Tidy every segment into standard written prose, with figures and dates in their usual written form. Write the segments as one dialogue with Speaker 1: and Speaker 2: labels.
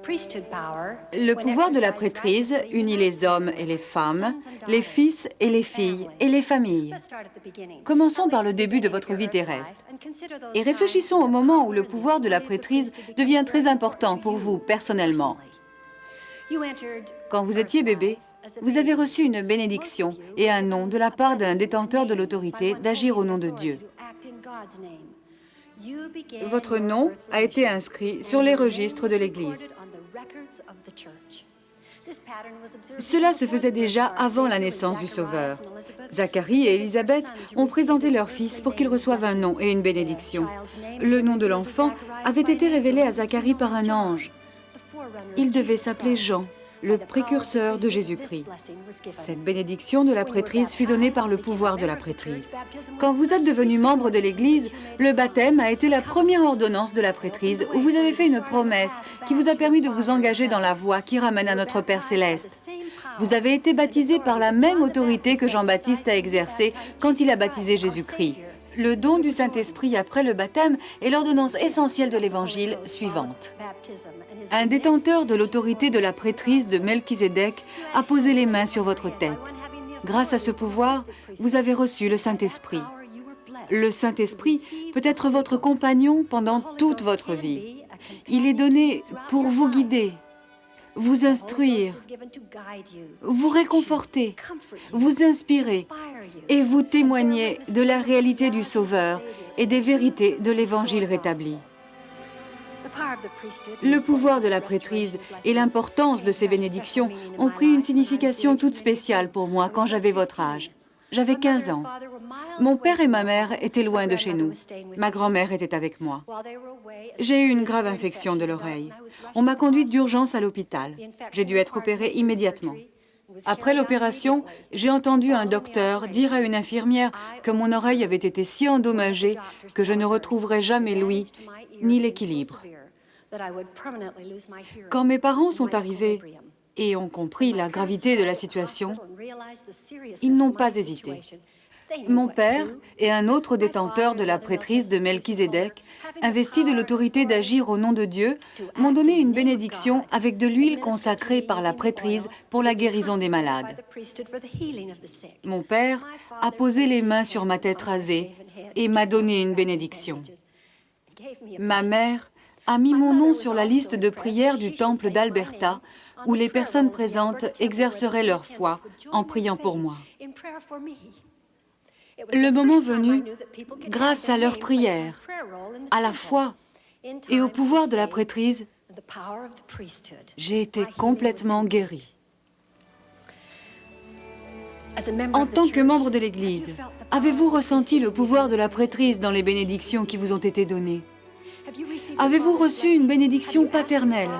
Speaker 1: Le pouvoir de la prêtrise unit les hommes et les femmes, les fils et les filles et les familles. Commençons par le début de votre vie terrestre et réfléchissons au moment où le pouvoir de la prêtrise devient très important pour vous personnellement. Quand vous étiez bébé, vous avez reçu une bénédiction et un nom de la part d'un détenteur de l'autorité d'agir au nom de Dieu. Votre nom a été inscrit sur les registres de l'Église. Cela se faisait déjà avant la naissance du Sauveur. Zacharie et Élisabeth ont présenté leur fils pour qu'il reçoive un nom et une bénédiction. Le nom de l'enfant avait été révélé à Zacharie par un ange. Il devait s'appeler Jean, le précurseur de Jésus-Christ. Cette bénédiction de la prêtrise fut donnée par le pouvoir de la prêtrise. Quand vous êtes devenu membre de l'Église, le baptême a été la première ordonnance de la prêtrise où vous avez fait une promesse qui vous a permis de vous engager dans la voie qui ramène à notre Père Céleste. Vous avez été baptisé par la même autorité que Jean-Baptiste a exercée quand il a baptisé Jésus-Christ. Le don du Saint-Esprit après le baptême est l'ordonnance essentielle de l'Évangile suivante. Un détenteur de l'autorité de la prêtrise de Melchizedek a posé les mains sur votre tête. Grâce à ce pouvoir, vous avez reçu le Saint-Esprit. Le Saint-Esprit peut être votre compagnon pendant toute votre vie. Il est donné pour vous guider, vous instruire, vous réconforter, vous inspirer et vous témoigner de la réalité du Sauveur et des vérités de l'Évangile rétabli. Le pouvoir de la prêtrise et l'importance de ces bénédictions ont pris une signification toute spéciale pour moi quand j'avais votre âge. J'avais 15 ans. Mon père et ma mère étaient loin de chez nous. Ma grand-mère était avec moi. J'ai eu une grave infection de l'oreille. On m'a conduite d'urgence à l'hôpital. J'ai dû être opérée immédiatement. Après l'opération, j'ai entendu un docteur dire à une infirmière que mon oreille avait été si endommagée que je ne retrouverais jamais l'ouïe ni l'équilibre. Quand mes parents sont arrivés et ont compris la gravité de la situation, ils n'ont pas hésité. Mon père et un autre détenteur de la prêtrise de Melchizedek, investis de l'autorité d'agir au nom de Dieu, m'ont donné une bénédiction avec de l'huile consacrée par la prêtrise pour la guérison des malades. Mon père a posé les mains sur ma tête rasée et m'a donné une bénédiction. Ma mère a mis mon nom sur la liste de prières du temple d'Alberta, où les personnes présentes exerceraient leur foi en priant pour moi. Le moment venu, grâce à leurs prières, à la foi et au pouvoir de la prêtrise, j'ai été complètement guéri. En tant que membre de l'Église, avez-vous ressenti le pouvoir de la prêtrise dans les bénédictions qui vous ont été données? Avez-vous reçu une bénédiction paternelle?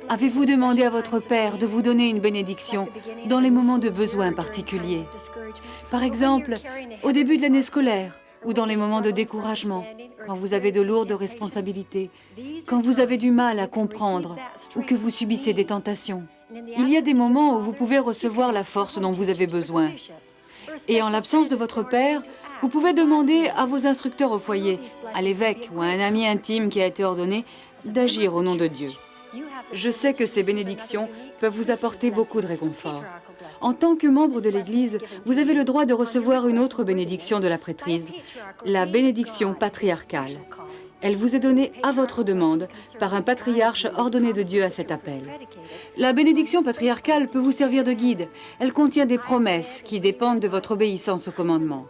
Speaker 1: Avez-vous demandé à votre Père de vous donner une bénédiction dans les moments de besoin particuliers? Par exemple, au début de l'année scolaire ou dans les moments de découragement, quand vous avez de lourdes responsabilités, quand vous avez du mal à comprendre ou que vous subissez des tentations. Il y a des moments où vous pouvez recevoir la force dont vous avez besoin. Et en l'absence de votre Père, vous pouvez demander à vos instructeurs au foyer, à l'évêque ou à un ami intime qui a été ordonné, d'agir au nom de Dieu. Je sais que ces bénédictions peuvent vous apporter beaucoup de réconfort. En tant que membre de l'Église, vous avez le droit de recevoir une autre bénédiction de la prêtrise, la bénédiction patriarcale. Elle vous est donnée à votre demande par un patriarche ordonné de Dieu à cet appel. La bénédiction patriarcale peut vous servir de guide. Elle contient des promesses qui dépendent de votre obéissance au commandement.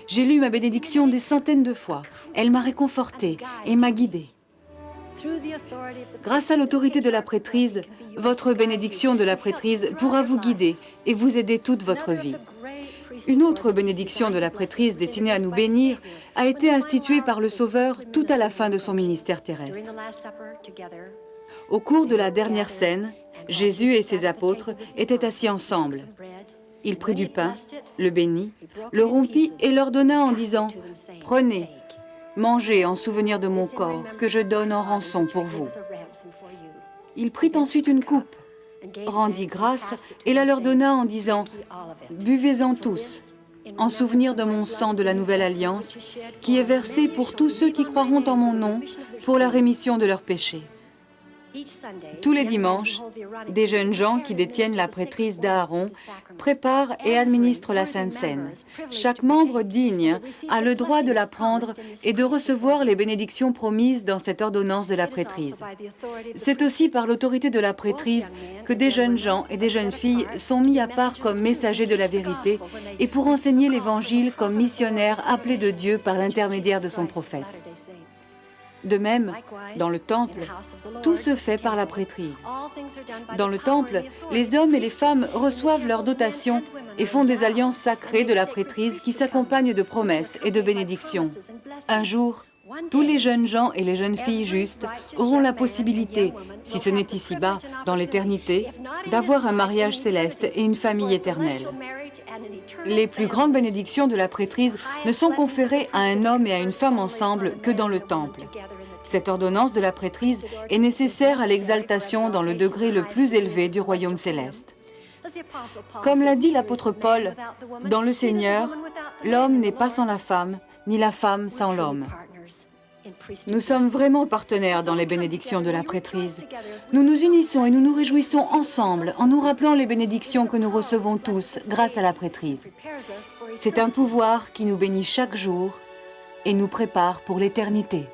Speaker 1: J'ai lu ma bénédiction des centaines de fois. Elle m'a réconfortée et m'a guidée. Grâce à l'autorité de la prêtrise, votre bénédiction de la prêtrise pourra vous guider et vous aider toute votre vie. Une autre bénédiction de la prêtrise destinée à nous bénir a été instituée par le Sauveur tout à la fin de son ministère terrestre. Au cours de la dernière scène, Jésus et ses apôtres étaient assis ensemble. Il prit du pain, le bénit, le rompit et leur donna en disant « Prenez, mangez en souvenir de mon corps que je donne en rançon pour vous. » Il prit ensuite une coupe, rendit grâce et la leur donna en disant « Buvez-en tous, en souvenir de mon sang de la nouvelle alliance, qui est versé pour tous ceux qui croiront en mon nom pour la rémission de leurs péchés. » Tous les dimanches, des jeunes gens qui détiennent la prêtrise d'Aaron préparent et administrent la Sainte Seine. Chaque membre digne a le droit de la prendre et de recevoir les bénédictions promises dans cette ordonnance de la prêtrise. C'est aussi par l'autorité de la prêtrise que des jeunes gens et des jeunes filles sont mis à part comme messagers de la vérité et pour enseigner l'Évangile comme missionnaires appelés de Dieu par l'intermédiaire de son prophète. De même, dans le temple, tout se fait par la prêtrise. Dans le temple, les hommes et les femmes reçoivent leur dotation et font des alliances sacrées de la prêtrise qui s'accompagnent de promesses et de bénédictions. Un jour, tous les jeunes gens et les jeunes filles justes auront la possibilité, si ce n'est ici-bas, dans l'éternité, d'avoir un mariage céleste et une famille éternelle. Les plus grandes bénédictions de la prêtrise ne sont conférées à un homme et à une femme ensemble que dans le temple. Cette ordonnance de la prêtrise est nécessaire à l'exaltation dans le degré le plus élevé du royaume céleste. Comme l'a dit l'apôtre Paul, dans le Seigneur, l'homme n'est pas sans la femme, ni la femme sans l'homme. Nous sommes vraiment partenaires dans les bénédictions de la prêtrise. Nous nous unissons et nous nous réjouissons ensemble en nous rappelant les bénédictions que nous recevons tous grâce à la prêtrise. C'est un pouvoir qui nous bénit chaque jour et nous prépare pour l'éternité.